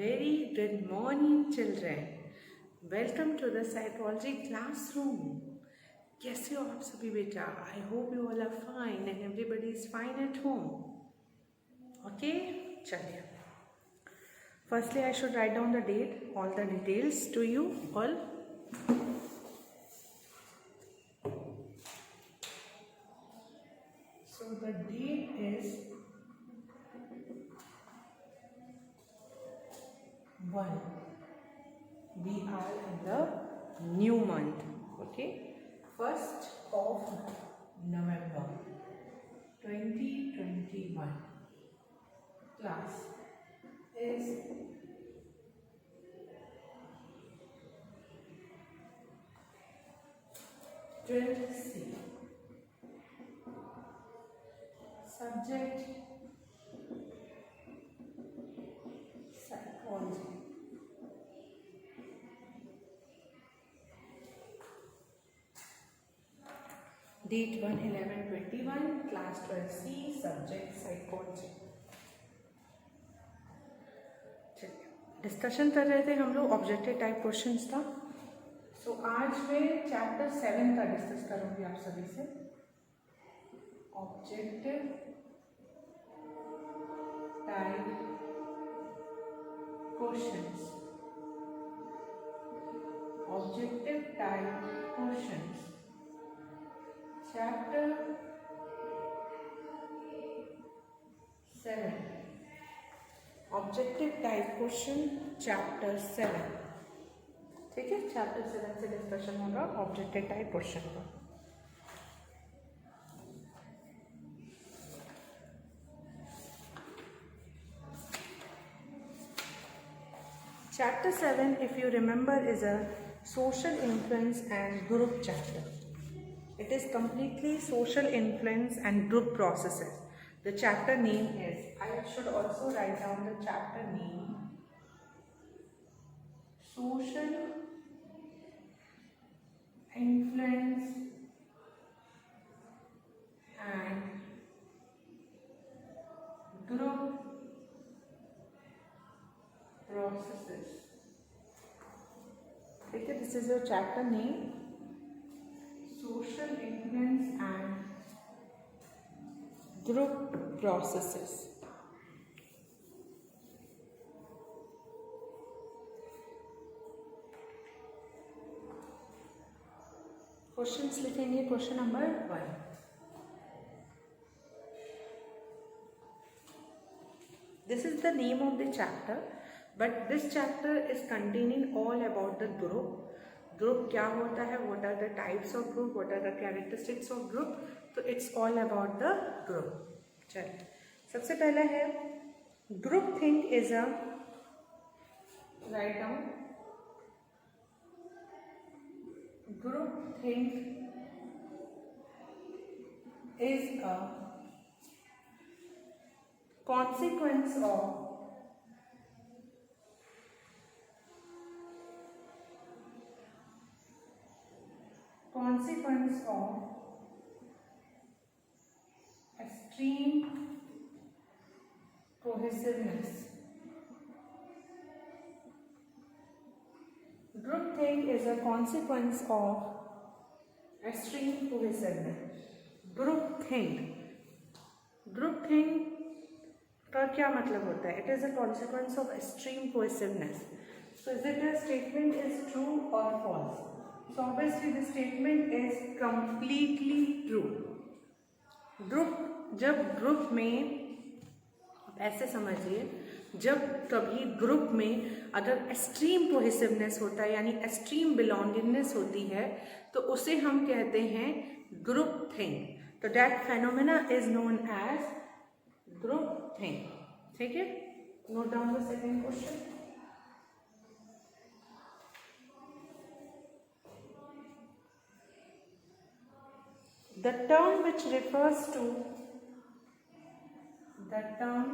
Very good morning, children. Welcome to the psychology classroom. कैसे हो आप सभी बेटा? I hope you all are fine and everybody is fine at home. Okay, चलिए. Firstly, I should write down the date, all the details to you all. So the date is 1. We are in the new month. Okay, 1st of November 2021. Class is drill C. Subject psychology. Date 1/11/21, class 12C, subject psychology. Discussion कर रहे थे हम लोग, objective type questions था. सो आज मैं chapter 7 का discuss करूंगी आप सभी से. Objective type questions. Objective type questions chapter 7. Objective type question chapter 7. ठीक है, चैप्टर 7 से डिस्कशन होगा ऑब्जेक्टिव टाइप क्वेश्चन का. Chapter 7, if you remember, is a social influence and group chapter. It is completely social influence and group processes. The chapter name is, I should also write down the chapter name, social influence and group processes. Okay, this is your chapter name, social influence and group processes. Questions लिखेंगे. Question number 1. This is the name of the chapter, but this chapter is containing all about the group. Group क्या होता है, what are the types of group, what are the characteristics of group. तो it's all about the group. चलिए, सबसे पहला है group think is a, write down, group think is a consequence of extreme cohesiveness. Groupthink is a consequence of extreme cohesiveness. Groupthink का क्या मतलब होता है? It is a consequence of extreme cohesiveness. So is it a statement is true or false? So obviously the statement is completely true. जब group में, ऐसे समझिए, जब कभी ग्रुप में अगर एक्सट्रीम कोहेसिवनेस होता है यानी एक्सट्रीम बिलोंगिंगनेस होती है तो उसे हम कहते हैं ग्रुप थिंग. तो that phenomena is known age group thing. ठीक है, note down the second question. The term which refers to the term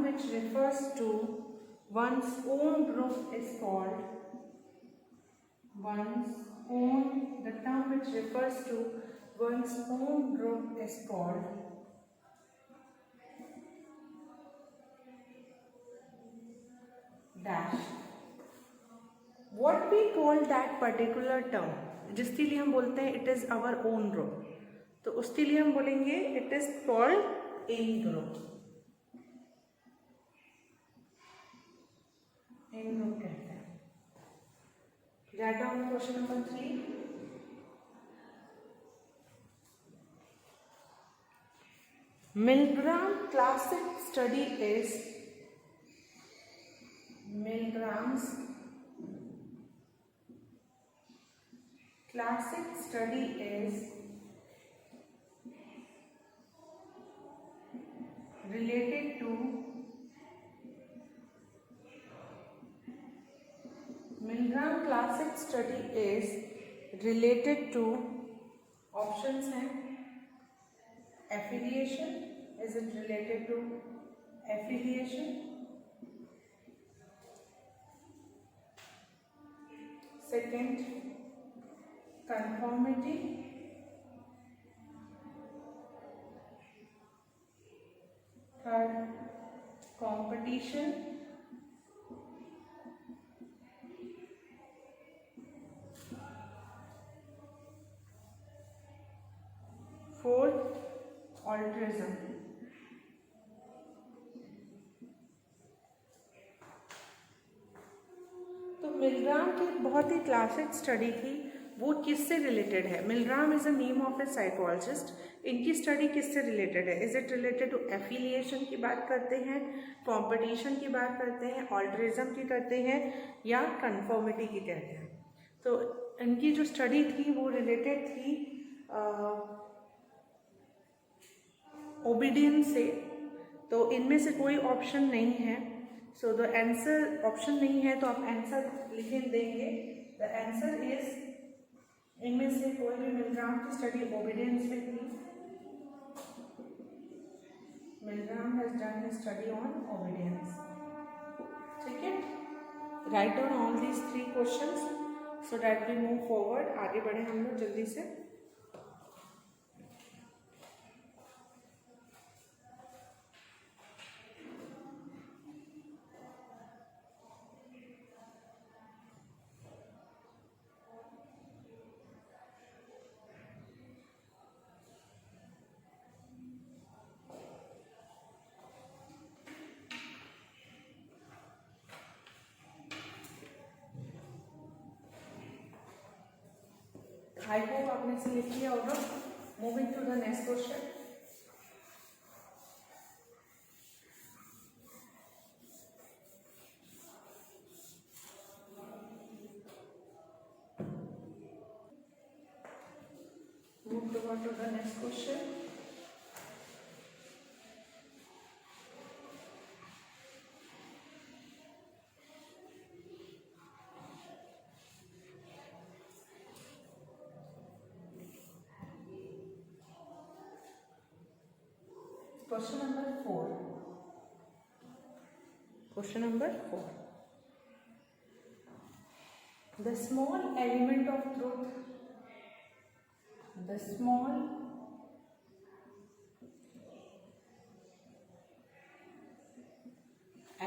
which refers to one's own group is called the term which which refers to one's own group is called dash. What we call that particular term, जिसके लिए हम बोलते हैं it is our own group, तो उसके लिए हम बोलेंगे it is called in group. in group कहते हैं. Write down question number 3. Milgram classic study is Milgram's classic study is related to Milgram classic study is related to options हैं affiliation, is it related to affiliation? Second, conformity. Third, competition. Fourth, altruism. तो मिलग्राम की बहुत ही classic study थी, वो किससे related है? Milgram is a name of a psychologist. इनकी study किससे रिलेटेड है? Is it related to affiliation की बात करते हैं, कंपटीशन की बात करते हैं, ऑल्ट्रिज्म की करते हैं, या कन्फर्मिटी की कहते हैं? तो इनकी जो स्टडी थी वो रिलेटेड थी ओबीडियंस से. तो इनमें से कोई ऑप्शन नहीं है, सो द आंसर ऑप्शन नहीं है तो आप आंसर लिख देंगे. द आंसर इज इनमें से कोई भी मिलग्राम की स्टडी ओबीडियंस में थी. Milgram has done his study on obedience. ठीक है, right down all these 3 questions so that we move forward. आगे बढ़े हम लोग जल्दी से. आई होप आपने से लिख लिया होगा. Moving to the next question. Move to the next question. Question number 4. Question number 4. The small element of truth. The small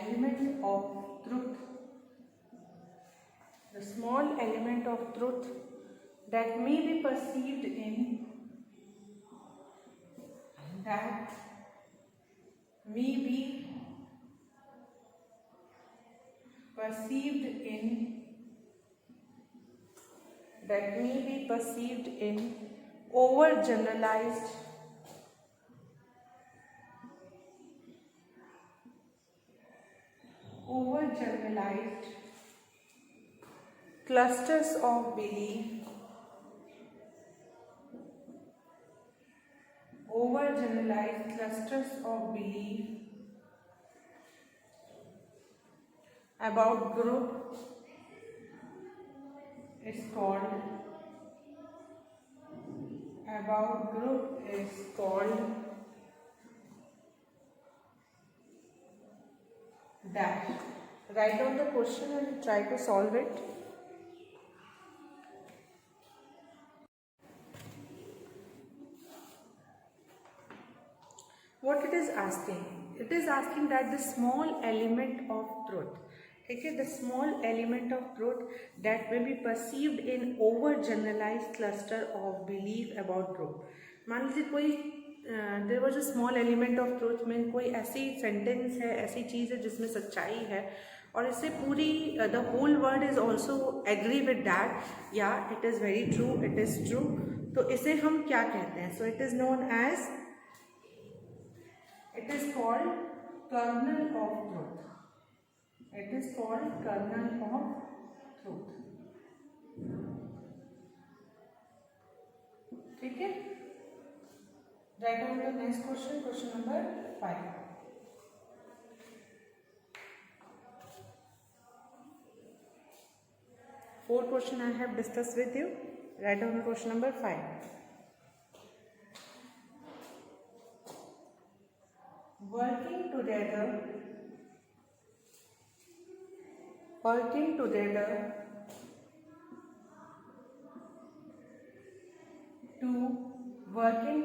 element of truth. The small element of truth that may be perceived in that may be perceived in overgeneralized clusters of belief, about group is called dash. Write down the question and try to solve it. Is asking, it is asking that the small element of truth, ठीक है, the small element of truth that may be perceived in over generalize cluster of believe about truth. मान लीजिए कोई there was a small element of truth में कोई ऐसी sentence है, ऐसी चीज़ है जिसमें सच्चाई है और इससे पूरी the whole world is also agree with that, yeah it is very true, it is true, तो इसे हम क्या कहते हैं? So it is known as, it is called kernel of truth, it is called kernel of truth, ठीक है। Right down the next question, question number 5। Four question I have discussed with you. Write down question number 5. Working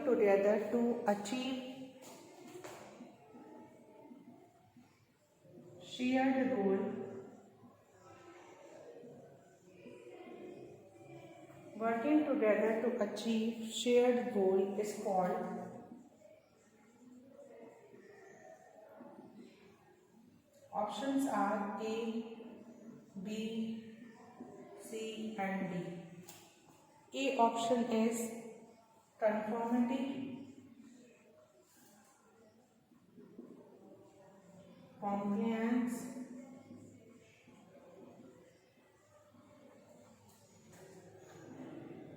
together to achieve shared goal, working together to achieve shared goal is called options are A, B, C and D. A option is conformity, compliance,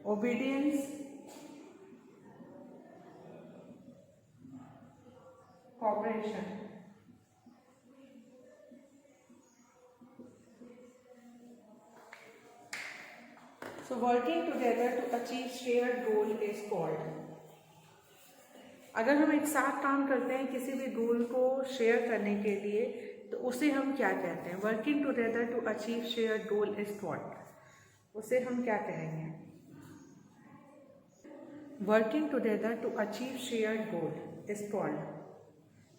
obedience, cooperation. So working together to achieve shared goal is called, अगर हम एक साथ काम करते हैं किसी भी गोल को शेयर करने के लिए तो उसे हम क्या कहते हैं? Working together to achieve share goal is called, उसे हम क्या कहेंगे? Working together to achieve share goal is called,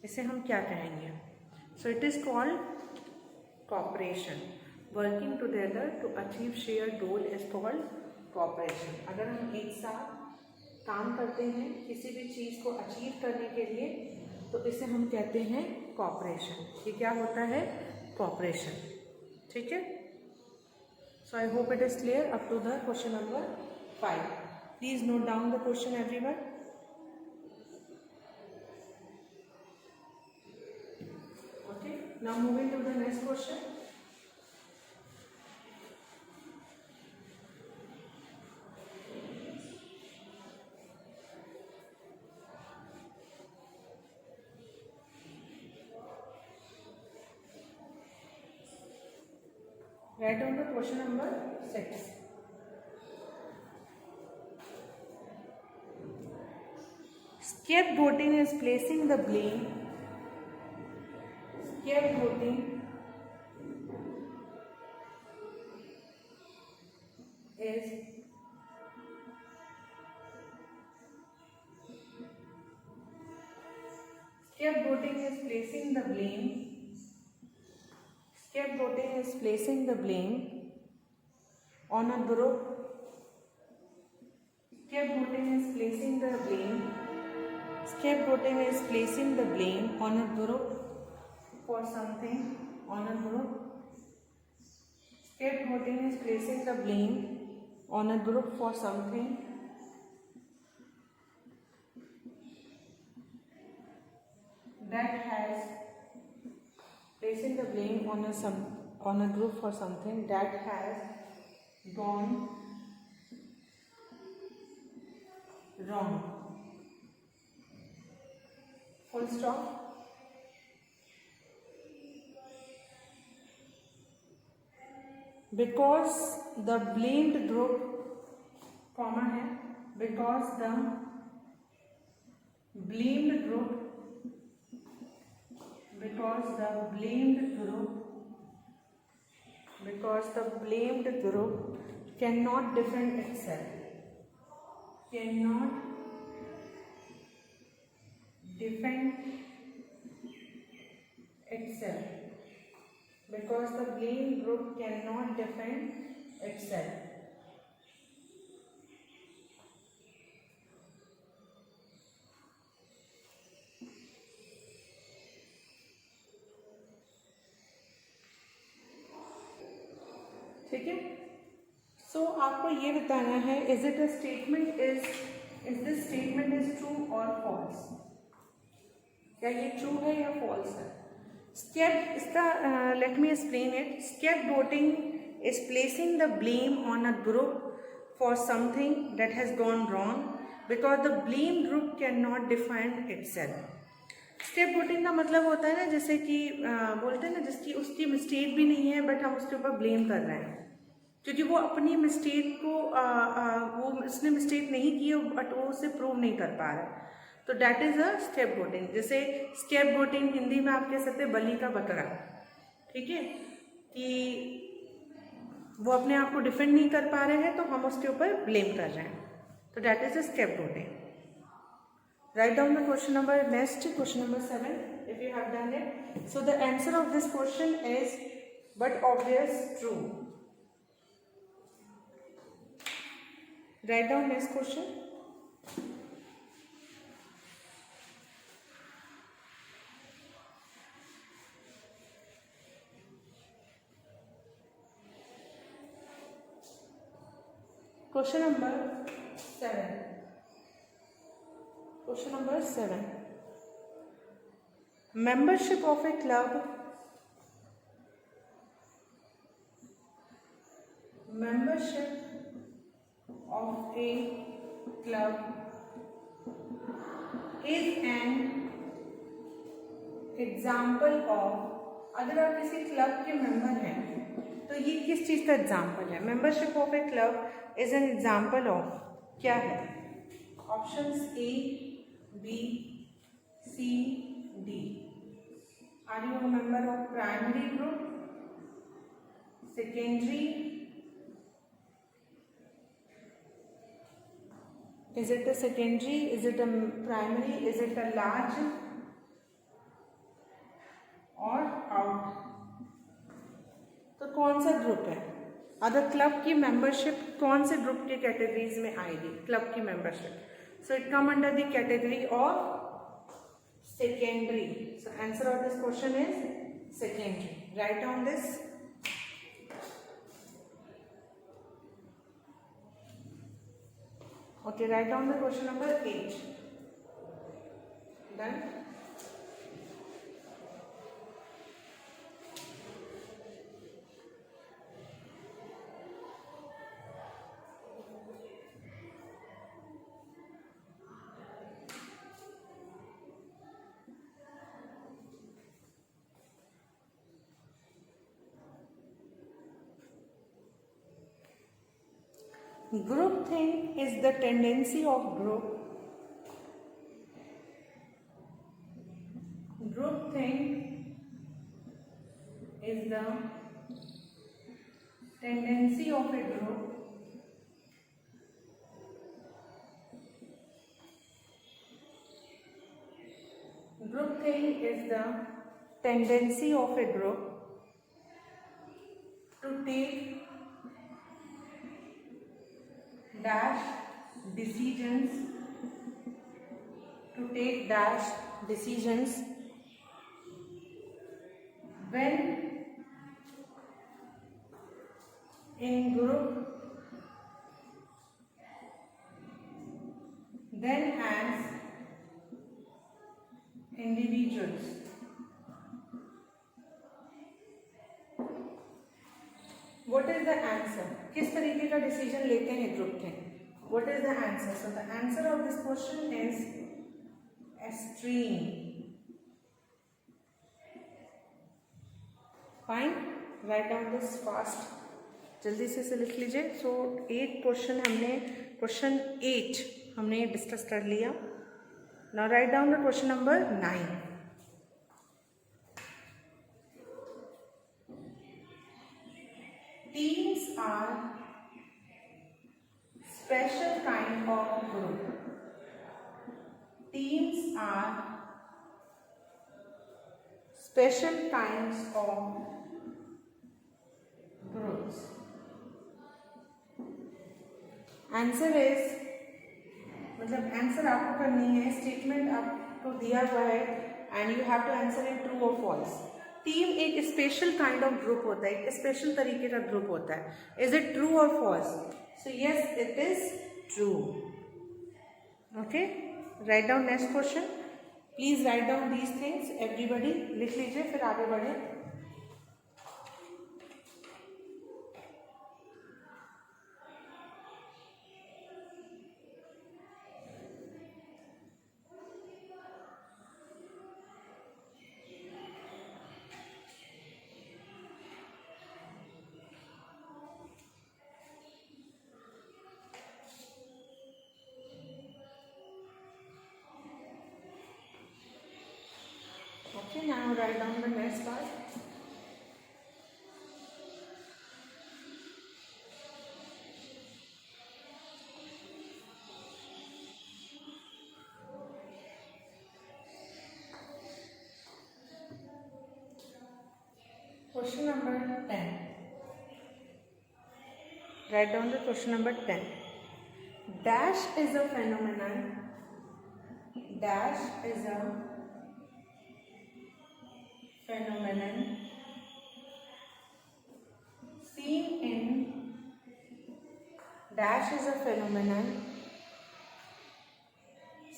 इसे हम क्या कहेंगे? So it is called cooperation. Working together to achieve share goal is called cooperation. अगर हम एक साथ काम करते हैं किसी भी चीज़ को अचीव करने के लिए तो इसे हम कहते हैं कॉपरेशन। ये क्या होता है? कॉपरेशन, ठीक है। So I hope it is clear up to the question number 5। Please note down the question everyone. Okay, now moving to the next question. Write down the question number 6. Scapegoating is placing the blame. Scapegoating is placing the blame. Scapegoating is placing the blame on a group. Scapegoating is placing the blame. Scapegoating is placing the blame on a group for something. On a group. Scapegoating is placing the blame on a group for something that has placing the blame on a group for something that has gone wrong. Full stop. Because the blamed group, comma है, because the blamed group cannot defend itself. Cannot defend itself, because the blame group cannot defend itself. ठीक है, सो आपको ये बताना है, is it a statement, is this statement is true और false, क्या ये ट्रू है या फॉल्स है। स्केप इसका let me explain it. Scapegoating is placing the blame on a group for something that has gone wrong because the blame group can not defined itself. Scapegoating का मतलब होता है ना, जैसे कि बोलते हैं ना, जिसकी उसकी मिस्टेक भी नहीं है बट हम उसके ऊपर ब्लेम कर रहे हैं, क्योंकि वो अपनी मिस्टेक को वो उसने मिस्टेक नहीं की बट वो उसे प्रूव नहीं कर पा रहा, तो डैट इज अ स्केपगोटिंग। जैसे स्केपगोटिंग हिंदी में आप कह सकते हैं बलि का बकरा, ठीक है, कि वो अपने आप को डिफेंड नहीं कर पा रहे हैं तो हम उसके ऊपर ब्लेम कर रहे हैं, तो that is a scapegoating. Write down the question number next, question number 7 if you have done it. So the answer of this question is but obvious true. Write down next question. Question number 7. Question number 7. Membership of a club is an example of, अगर आप किसी club के member हैं तो ये किस चीज़ का example है। Membership of a club is an example of, क्या है, options A B C D. Are you a member of primary group, secondary, is it a secondary, is it a primary, is it a large और out, तो कौन सा group है। अगर club की membership कौन से ग्रुप के कैटेगरीज में आएगी, क्लब की membership, so it come under the category of secondary. So answer of this question is secondary. Write down this. Okay, write down the question number 8. Done. Groupthink is the tendency of Groupthink is the tendency of a group Groupthink is the tendency of a group to take dash decisions when in group than as individuals. What is the answer? किस तरीके का decision लेते हैं group के? What is the answer? So the answer of this question is extreme. Fine. Write down this fast. जल्दी से इसे लिख लीजिए। So 8 क्वेश्चन क्वेश्चन 8 हमने डिस्कस कर लिया। Now write down the question number 9. Teams are special kind of group. Teams are special kinds of groups. Answer is, मतलब answer आपको करनी है, स्टेटमेंट आपको दिया हुआ है and you have to answer in true और फॉल्स। टीम एक स्पेशल काइंड ऑफ ग्रुप होता है, एक स्पेशल तरीके का ग्रुप होता है। इज इट ट्रू और false? So yes it is true. Okay, write down next question. Please write down these things, everybody लिख लीजिए, फिर आगे बढ़े। Okay, now write down the next part. Question number 10. Write down the question number 10. Dash is a phenomenon. Dash is a phenomenon seen in, dash is a phenomenon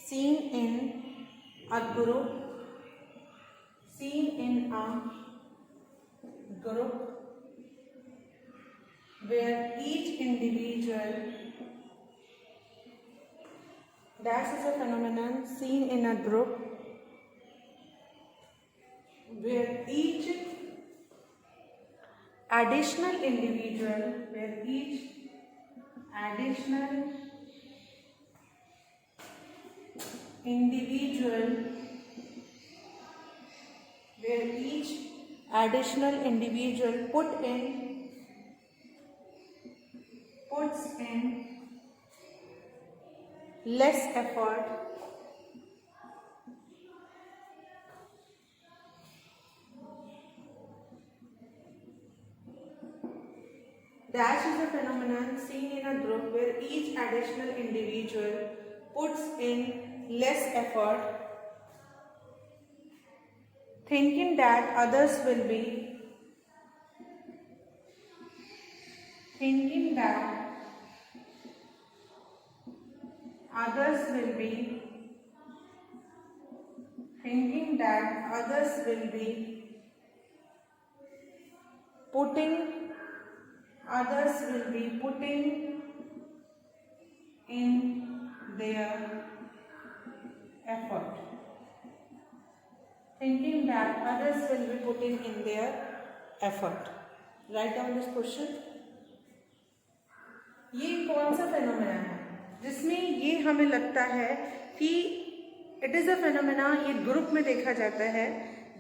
seen in a group, seen in a group where each individual, dash is a phenomenon seen in a group where each additional individual, where each additional individual, where each additional individual puts in less effort Dash is a phenomenon seen in a group where each additional individual puts in less effort, thinking that others will be putting in their effort. Thinking that others will be putting in their effort. Write down this question. ये कौन सा phenomena है जिसमें ये हमें लगता है कि इट इज़ अ फेनोमेना, ये ग्रुप में देखा जाता है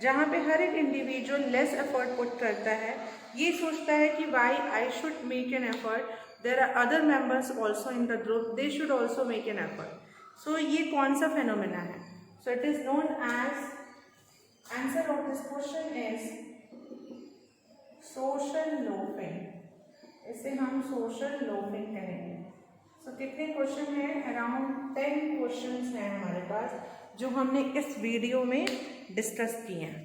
जहाँ पे हर एक इंडिविजुअल लेस एफर्ट पुट करता है, ये सोचता है कि why I should make an effort, there are other members also in the group, they should also make an effort. So ये कौन सा फेनोमेना है? So it is known as, answer of this question is social loafing. इसे हम social loafing कहेंगे। सो कितने question हैं? Around 10 questions हैं हमारे पास जो हमने इस वीडियो में डिस्कस किए हैं।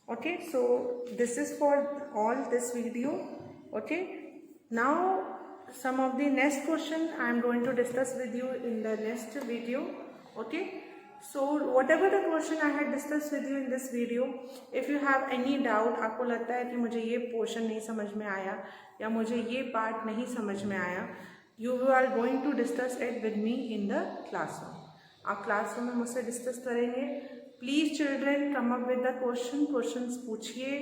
Okay, so this is for all this video. Okay, now some of the next question I am going to discuss with you in the next video. Okay, so whatever the question I had discussed with you in this video, if you have any doubt, आपको लगता है कि मुझे ये portion नहीं समझ में आया या मुझे ये पार्ट नहीं समझ में आया, you are going to discuss it with me in the classroom. आप क्लासरूम में मुझसे डिस्कस करेंगे। Please children come up with the questions पूछिए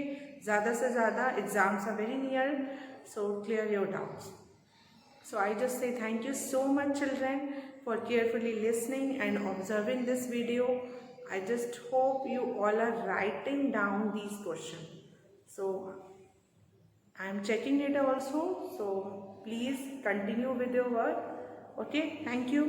ज़्यादा से ज़्यादा, exams are very near, so clear your doubts. So I just say thank you so much children for carefully listening and observing this video. I just hope you all are writing down these questions. So I am checking it also. So please continue with your work. Okay, thank you.